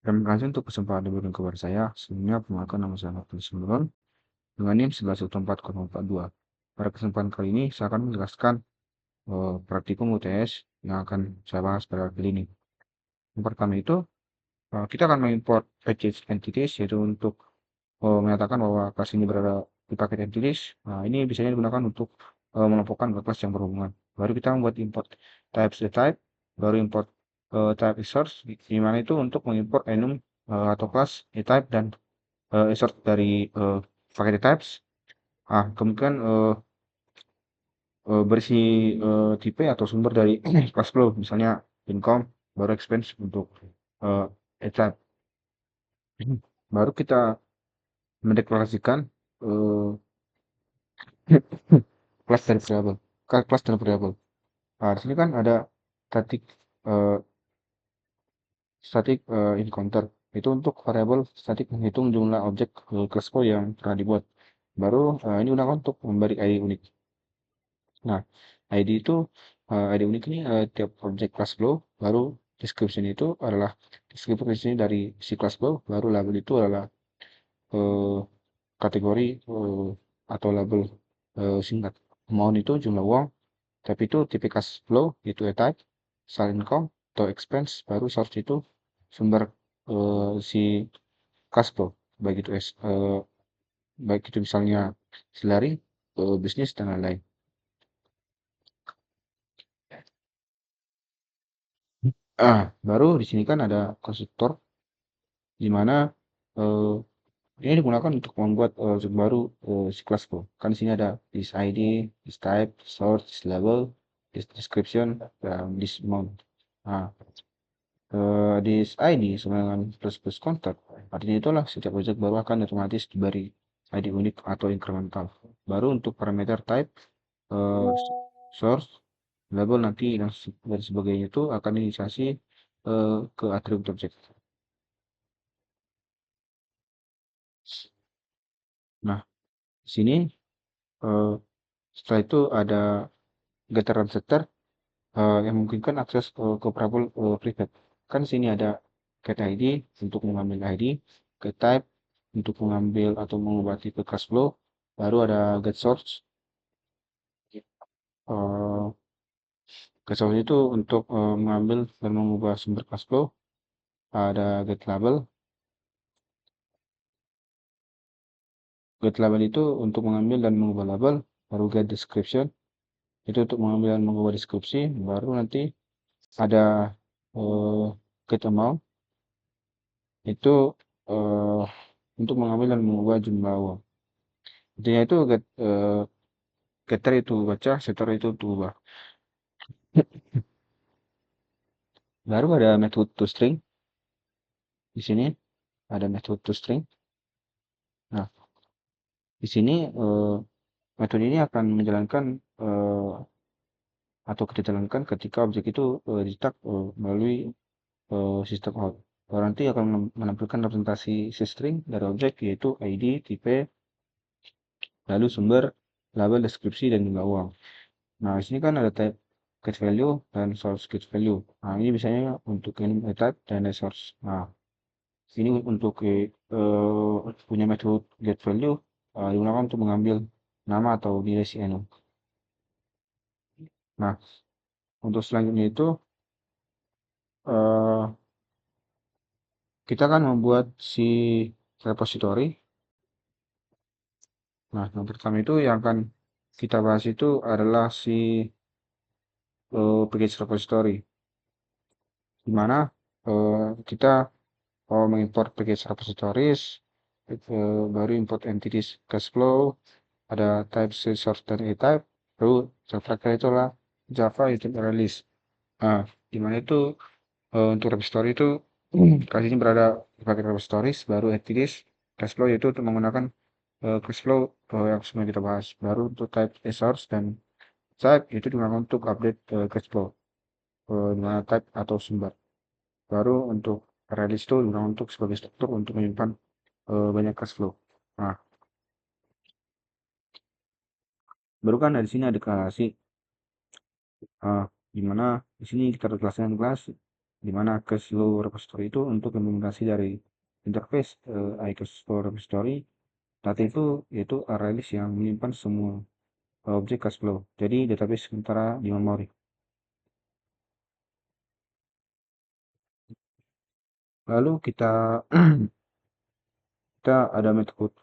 Terima kasih untuk kesempatan diberikan kepada saya. Sebelumnya, perkenalkan nama saya Martin Simbolon dengan NIM 1114,42. Pada kesempatan kali ini, saya akan menjelaskan praktikum UTS yang akan saya bahas pada kali ini. Yang pertama itu, kita akan mengimport package entities, yaitu untuk menyatakan bahwa kelas ini berada di paket entities. Nah, ini biasanya digunakan untuk mengelompokkan kelas yang berhubungan. Baru kita membuat import types the type, baru import type source, di mana itu untuk mengimport enum atau kelas type dan insert dari paket types. Kemudian berisi tipe atau sumber dari kelas flow, misalnya income, baru expense untuk uh, type. Baru kita mendeklarasikan eh, kelas dan variabel. Kelas dan variabel. Nah, di sini kan ada static eh, static encounter. Itu untuk variabel static menghitung jumlah objek kelas flow yang pernah dibuat. Baru ini gunakan untuk memberi ID unik. Nah, ID itu ID unik ini tiap objek class flow, baru description itu adalah description dari si class flow, baru label itu adalah eh, kategori atau label singkat. Amount itu jumlah uang, tapi itu tipe cash flow itu type, sal income atau expense, baru source itu sumber si cash flow, baik itu misalnya salary, bisnis dan lain-lain. Baru di sini kan ada konstruktor di mana eh, ini digunakan untuk membuat objek baru si kelas flow. Kan di sini ada this ID, this type, source, this label, this description, dan this mount. Nah, this ID sama dengan plus plus contact. Artinya itulah setiap objek baru akan otomatis diberi ID unik atau incremental. Baru untuk parameter type, eh, source, label nanti dan sebagainya itu akan diinisiasi ke atribut objek. Nah, di sini eh, setelah itu ada getter dan setter yang memungkinkan akses ke variabel private. Kan di sini ada get ID untuk mengambil ID, get type untuk mengambil atau mengubah tipe cash flow, baru ada get source. eh Get source itu untuk mengambil dan mengubah sumber cash flow. Ada get label. Get label itu untuk mengambil dan mengubah label, baru get description itu untuk mengambil dan mengubah deskripsi, baru nanti ada eh, get amount itu eh, untuk mengambil dan mengubah jumlah uang. Intinya itu getter itu baca, setter itu ubah. Baru ada method to string. Di sini ada method to string. Nah, di sini metode ini akan menjalankan eh, atau kita jalankan ketika objek itu dicetak melalui sistem out. Nanti akan menampilkan representasi si string dari objek yaitu ID, tipe, lalu sumber, label, deskripsi, dan jumlah uang. Nah, di sini kan ada type get value dan source get value. Nah, ini biasanya untuk ini type dan source. Nah, ini untuk punya metode get value digunakan untuk mengambil nama atau nilai si enum. Nah, untuk selanjutnya itu eh, kita akan membuat si repository. Nah, yang pertama itu yang akan kita bahas itu adalah si package repository, di mana kita mengimport package repositories, baru import entities cash flow, ada type source dan a type, lalu yang terakhir itulah Java util release. Nah, di mana itu untuk repository itu kasihnya berada di paket repositories, baru entities cash flow yaitu untuk menggunakan cash flow yang sebelumnya kita bahas. Baru untuk type source dan type itu digunakan untuk update cash flow, di mana type atau sumber. Baru untuk release itu digunakan untuk sebagai struktur untuk menyimpan banyak cash flow. Nah, baru kan di sini ada deklarasi, di mana di sini kita deklarasikan kelas di mana cache flow repository itu untuk implementasi dari interface iCache flow repository. Data itu yaitu array list yang menyimpan semua objek cache flow. Jadi database sementara di memori. Lalu kita ada metode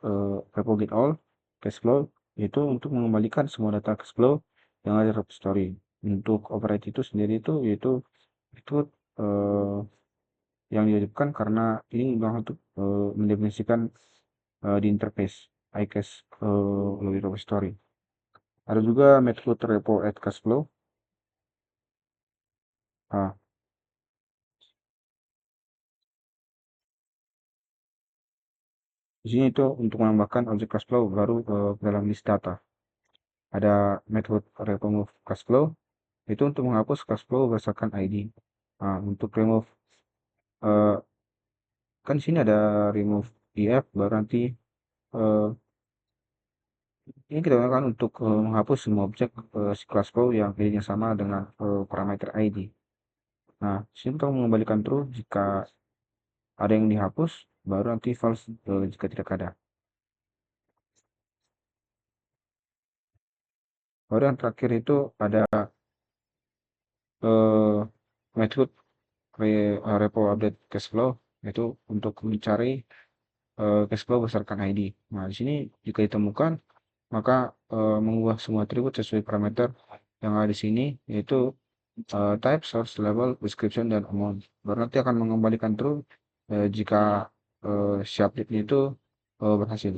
repo get all cache flow, yaitu untuk mengembalikan semua data cache flow yang ada di repository. Untuk operate itu sendiri itu yaitu metode yang diwajibkan karena ini memang untuk mendefinisikan di interface iCache melalui repository. Ada juga metode repo add cache flow. Nah, di sini itu untuk menambahkan objek cache flow baru ke dalam list data. Ada metode remove cache flow, itu untuk menghapus cache flow berdasarkan ID. Nah, untuk remove eh, kan di sini ada remove if, baru nanti eh, ini kita gunakan untuk menghapus semua objek si class flow yang ID-nya sama dengan parameter ID. Nah, di sini kita mengembalikan true jika ada yang dihapus, baru nanti false jika tidak ada. Baru yang terakhir itu ada eh, metode repo update cache flow, yaitu untuk mencari cache flow berdasarkan ID. Nah, di sini jika ditemukan, maka mengubah semua atribut sesuai parameter yang ada di sini, yaitu type, source, label, description, dan amount. Baru nanti akan mengembalikan true jika si update itu berhasil.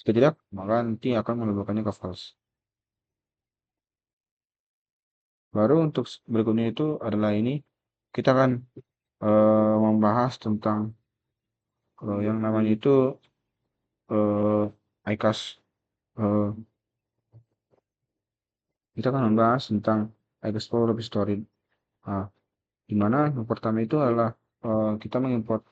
Jika tidak, maka nanti akan melakukannya ke false. Baru untuk berikutnya itu adalah ini, kita akan membahas tentang yang namanya itu iCache. Uh, kita akan membahas tentang iCache Flow Repository. Nah, di mana yang pertama itu adalah kita mengimport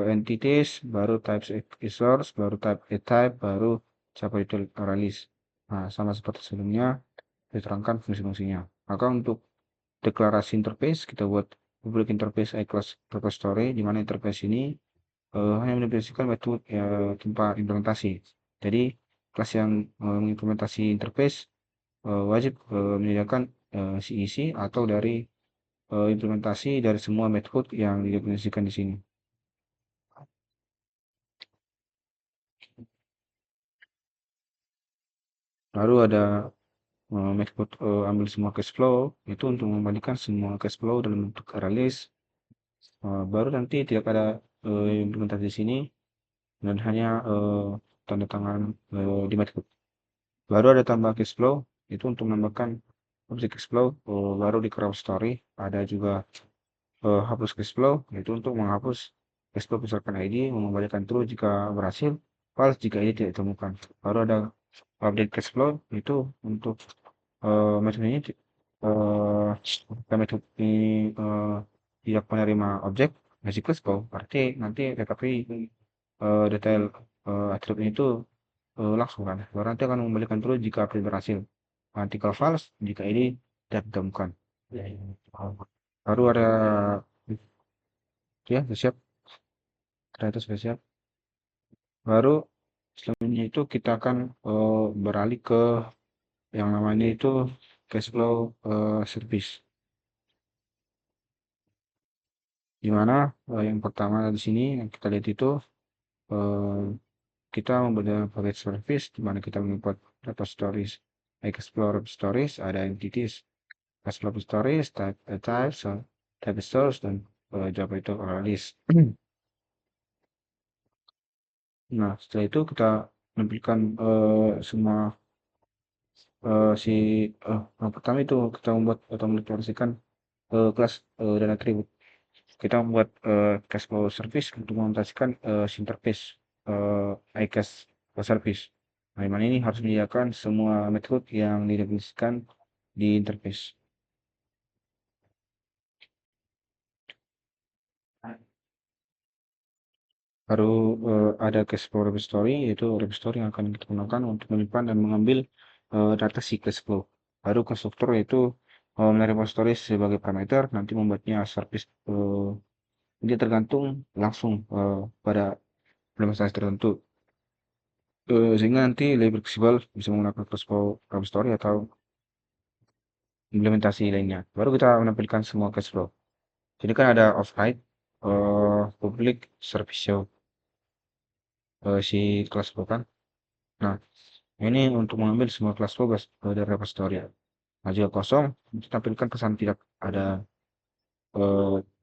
entities, baru types source, baru type type, baru Java util release. Nah, sama seperti sebelumnya diterangkan fungsi-fungsinya. Maka untuk deklarasi interface kita buat public interface iClass repository, di mana interface ini hanya mendefinisikan metode tempat implementasi. Jadi kelas yang mengimplementasi interface wajib menyediakan CEC atau dari implementasi dari semua metode yang didefinisikan di sini. Lalu ada metode ambil semua cache flow, itu untuk mengembalikan semua cache flow dalam bentuk release. Baru nanti tidak ada implementasi di sini dan hanya tanda tangan di metode. Baru ada tambah cache flow, itu untuk menambahkan objek cache flow. Baru di crop story ada juga hapus cache flow, yaitu untuk menghapus cache flow berdasarkan ID, mengembalikan true jika berhasil, false jika ID tidak ditemukan. Baru ada update cache flow, itu untuk metode ini metode ini tidak menerima objek basic cache flow, berarti nanti recovery detail atribut itu langsung kan. Baru nanti akan mengembalikan true jika update berhasil. Nanti kalau false jika ini tidak ditemukan. Baru ada ya sudah siap, ternyata sudah siap. Baru selanjutnya itu kita akan beralih ke yang namanya itu cash flow service. Di mana yang pertama di sini yang kita lihat itu kita membuat paket service di mana kita mengimport repositories, explore stories, ada entities, explore stories, types, type source, dan Java itu list. Nah, setelah itu kita menampilkan semua yang pertama itu kita membuat atau mendeklarasikan kelas dan atribut. Kita membuat cache flow service untuk mengoperasikan interface iCache service. Nah, dimana ini harus menyediakan semua metode yang didefinisikan di interface. Baru ada cache flow repository, yaitu repository yang akan kita gunakan untuk menyimpan dan mengambil data si cache flow. Baru konstruktor yaitu menerima repository sebagai parameter, nanti membuatnya service ini tergantung langsung pada implementasi tertentu. Sehingga nanti lebih fleksibel bisa menggunakan repository atau implementasi lainnya. Baru kita menampilkan semua cash flow. Jadi kan ada offline, public, service show, si kelas flow kan. Nah, ini untuk mengambil semua kelas flow dari repository. Nah, jika kosong, kita tampilkan pesan tidak ada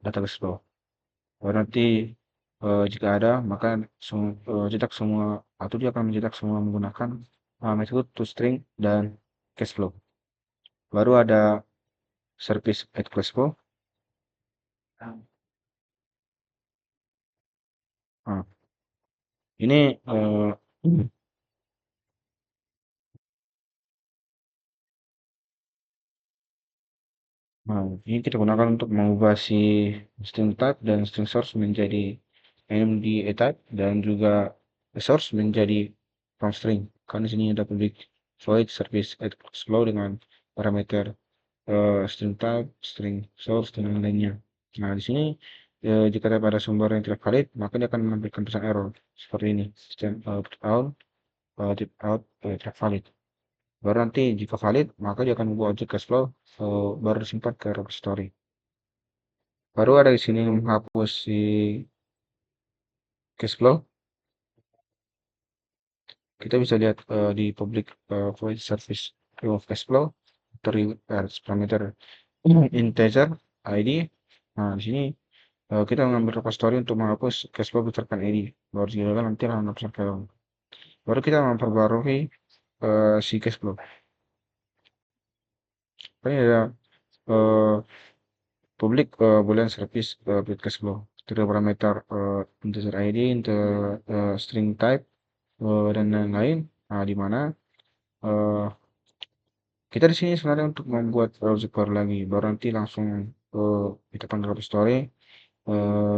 data cash flow. Nanti jika ada, maka cetak semua atau dia akan mencetak semua menggunakan metode toString dan cash flow. Baru ada service at cash flow. Nah, ini nah, ini kita gunakan untuk mengubah si string type dan string source menjadi MD type dan juga source menjadi from string. Karena di sini ada public void service at flow dengan parameter string type, string source dan lainnya. Nah, di sini jika ada sumber yang tidak valid, maka dia akan menampilkan pesan error seperti ini. System out tidak valid. Baru nanti jika valid, maka dia akan membuat objek cache flow baru disimpan ke repository. Baru ada di sini menghapus si cache flow. Kita bisa lihat di public void service remove cache flow dari parameter integer ID. Nah, di sini kita mengambil repository untuk menghapus cache flow berdasarkan ID. Baru jika nanti akan hapus ke baru kita memperbarui si cache flow. Ini ada uh, public boolean service build cache flow. Dari parameter integer ID, string type, dan lain-lain. Nah, di mana kita di sini sebenarnya untuk membuat objek baru lagi. Baru nanti langsung kita panggil repository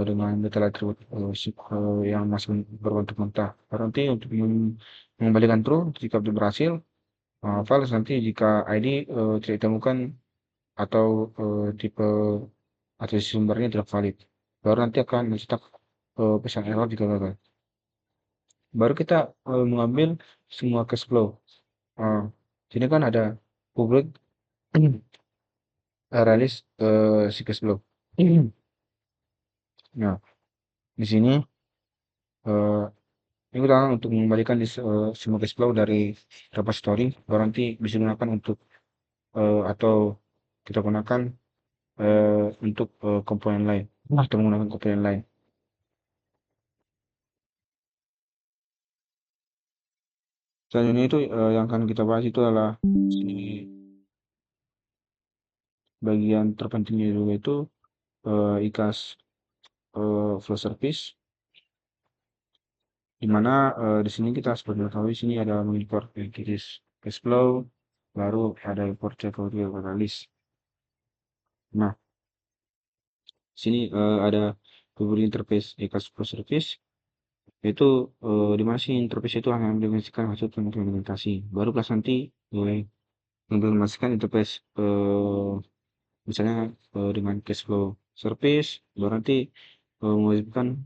dengan data atribut yang masih berbentuk mentah. Baru nanti untuk mengembalikan true jika berhasil, false nanti jika ID tidak ditemukan atau tipe atau sumbernya tidak valid. Baru nanti akan mencetak pesan error jika gagal. Baru kita mengambil semua cache flow. Sini kan ada public release si cache flow. Nah, di sini ini kita untuk mengembalikan semua cache flow dari repository. Baru nanti bisa digunakan untuk atau kita gunakan untuk komponen lain. Atau menggunakan komponen lain. Selanjutnya itu yang akan kita bahas itu adalah si bagian terpentingnya juga itu IKAS flow service, di mana di sini kita seperti mengetahui sini ada mengimport kiris cash flow, baru ada import category list. Nah, sini ada beberapa interface IKAS flow service, yaitu di mana sih interface itu hanya mengimplementasikan hasil implementasi. Baru kelas nanti mengimplementasikan interface misalnya dengan cash flow service, baru nanti mewajibkan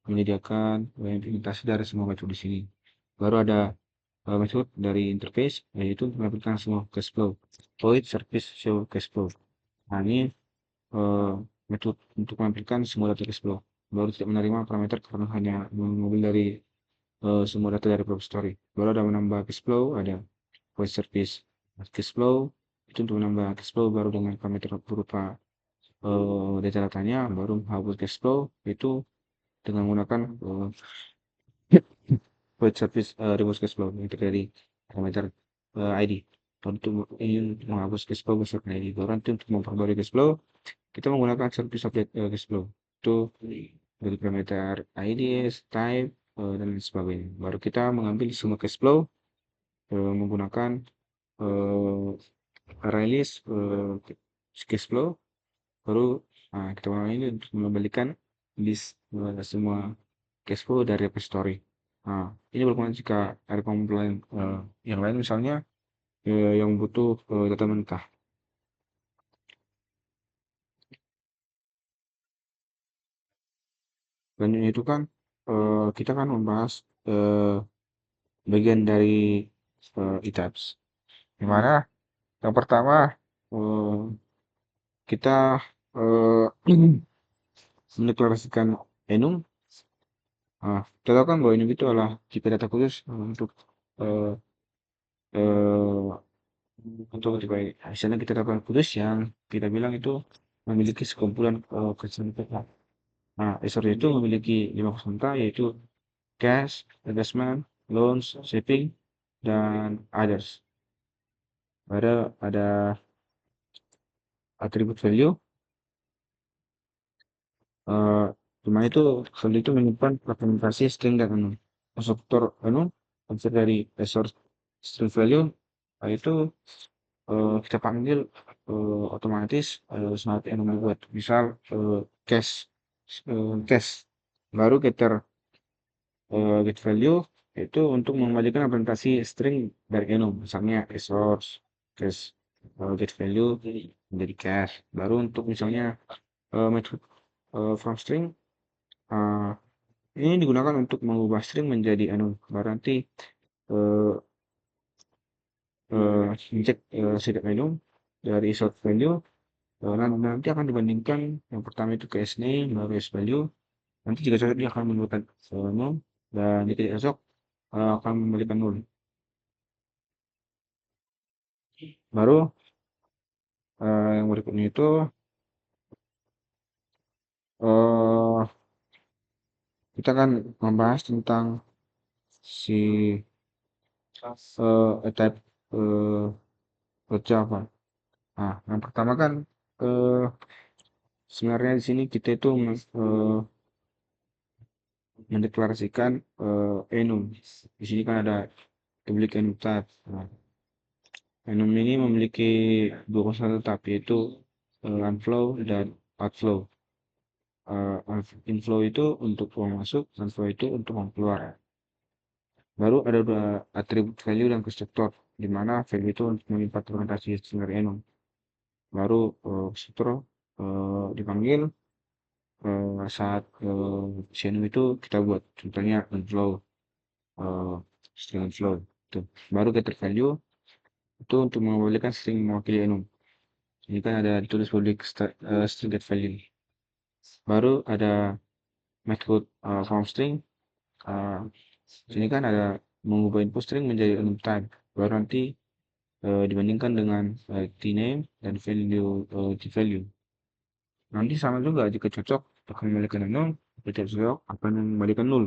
menyediakan implementasi dari semua metode di sini. Baru ada metode dari interface, yaitu menampilkan semua cash flow, void service show cash flow. Nah, ini metode untuk menampilkan semua data cash flow. Baru tidak menerima parameter karena hanya mengambil dari semua data dari repository. Baru ada menambah cash flow, ada void service cash flow, itu untuk menambah cash flow baru dengan parameter berupa data-datanya, baru hapus cash flow itu dengan menggunakan void service reverse cash flow itu dari parameter ID. Untuk ingin menghapus cash flow berdasarkan ID. Baru nanti untuk memperbarui cash flow, kita menggunakan service update cash flow. Itu dari parameter ID, type, dan lain sebagainya. Baru kita mengambil semua cash flow menggunakan release cash flow. Baru kita mulai ini untuk mengembalikan list semua cash flow dari repository. Nah, ini berguna jika ada komponen yang lain misalnya yang butuh data mentah. selanjutnya itu kan kita kan membahas bagian dari e-types. Dimana yang pertama eh, kita eh, mendeklarasikan enum. Kita tahu kan bahwa enum itu adalah tipe data khusus eh, eh, untuk tipe misalnya kita dapat khusus yang kita bilang itu memiliki sekumpulan kesenjangan. Nah, sorry itu memiliki 5 konsultan yaitu cash, investment, loans, shipping, dan others. Ada atribut value, eh di mana itu value itu menyimpan representasi string dan enum. Konstruktor enum terdiri dari resource string value, itu kita panggil otomatis saat enum buat. Misal cash, cash, baru getter get value itu untuk mengembalikan representasi string dari enum, misalnya resource, cash, get value menjadi cash. Baru untuk misalnya method from string, uh, ini digunakan untuk mengubah string menjadi enum. Baru nanti uh, inject set enum dari sort value. Nanti akan dibandingkan yang pertama itu case name baru s value. Nanti jika cocok dia akan menggunakan enum, dan jika tidak cocok akan memberikan nol. Baru yang berikutnya itu eh kita kan membahas tentang si type Java. Nah, yang pertama kan eh sebenarnya di sini kita itu mendeklarasikan enum. Di sini kan ada public enum type. Nah, enum ini memiliki dua konstantan tetap yaitu inflow dan outflow. Inflow itu untuk uang masuk, outflow itu untuk uang keluar. Baru ada dua atribut value dan konstruktor, di mana value itu untuk menyimpan representasi string enum. Baru konstruktor dipanggil saat si enum itu kita buat, contohnya inflow, eh, string inflow. Itu. Baru getter value itu untuk mengembalikan string mewakili enum. Ini kan ada ditulis public string get value. Baru ada method from string. Sini kan ada mengubah input string menjadi enum type. Baru nanti dibandingkan dengan tname dan value value. Nanti sama juga jika cocok akan membalikan nol, jika tidak cocok akan membalikan nol.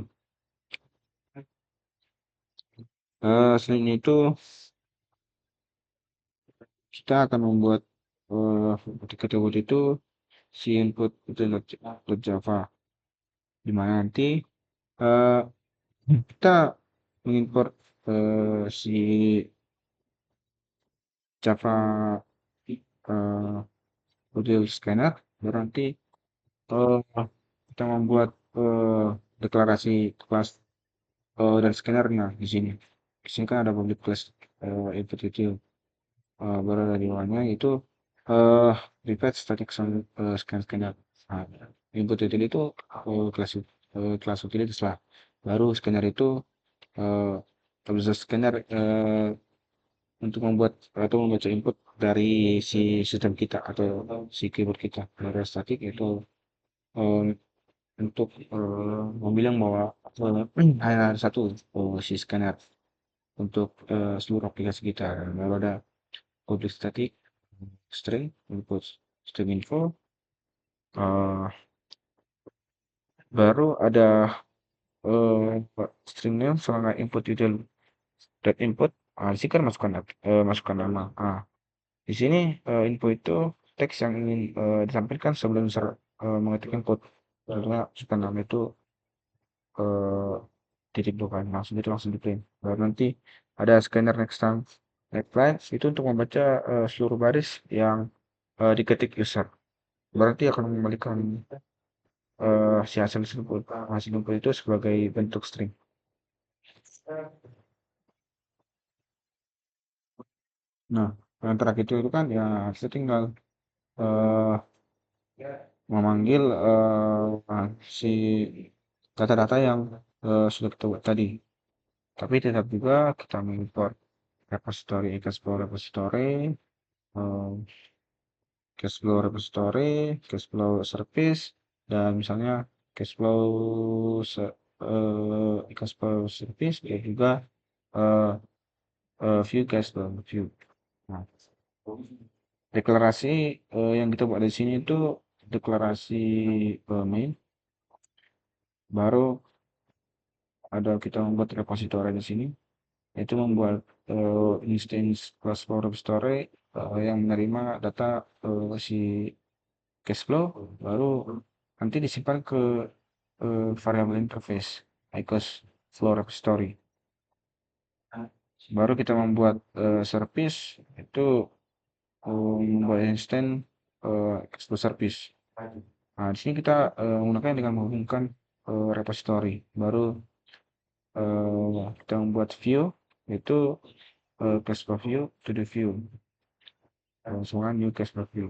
Selain itu kita akan membuat ketika buat itu si input itu Java, di mana nanti uh, kita mengimport si Java model scanner, baru nanti eh, kita membuat deklarasi kelas dan scannernya di sini. Di sini kan ada public class input itu baru ada di bawahnya itu uh, repeat static scanner. Nah, input util itu kelas utilitas lah. Baru scanner itu bisa scanner untuk membuat atau membaca input dari si sistem kita atau si keyboard kita. Baru static itu eh, untuk membilang bahwa hanya ada satu si scanner untuk seluruh aplikasi kita. Lalu ada public static string input string info, eh, baru ada string name soalnya input util dot input. Di sini kan masukkan nama. Di sini info itu teks yang ingin ditampilkan sebelum mengetik input. Contohnya masukkan nama itu eh, titik bukan langsung itu langsung di print. Baru nanti ada scanner next time next line itu untuk membaca seluruh baris yang diketik user. Berarti akan mengembalikan si hasil input itu sebagai bentuk string. Nah, yang terakhir itu kan ya kita tinggal eh, memanggil si data-data yang sudah kita buat tadi. Tapi tetap juga kita mengimport repository, Cashflow repository, eh, Cashflow repository, Cashflow service, dan misalnya Cashflow Cashflow service dan juga eh, view Cashflow view. Nah, deklarasi yang kita buat di sini itu deklarasi main, baru ada kita membuat repository di sini, yaitu membuat instance Cashflow repository yang menerima data si cashflow, baru nanti disimpan ke variable interface ICOS flow repository. Baru kita membuat service itu membuat instance cashflow service. Nah, di sini kita menggunakan dengan menghubungkan repository. Baru kita membuat view, yaitu cashflow view to the view. Semua new cashflow view.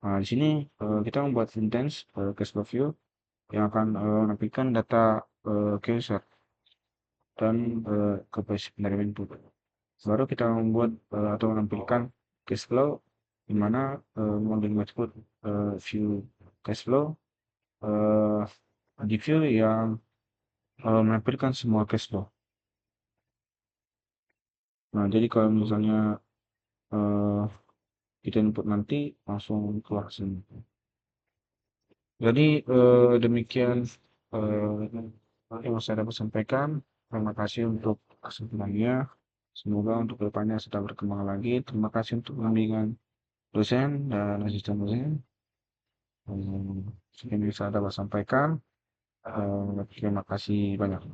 Nah, di sini kita membuat instance cashflow view yang akan menampilkan data user dan capacity penerima input. Baru kita membuat atau menampilkan cash flow di mana model output view cash flow di view yang menampilkan semua cash flow. Nah, jadi kalau misalnya kita input nanti langsung keluar sini. Jadi demikian yang saya dapat sampaikan. Terima kasih untuk kesempatannya. Semoga untuk kedepannya sedang berkembang lagi. Terima kasih untuk bimbingan dosen dan asisten dosen. Sekian yang saya dapat sampaikan. Terima kasih banyak.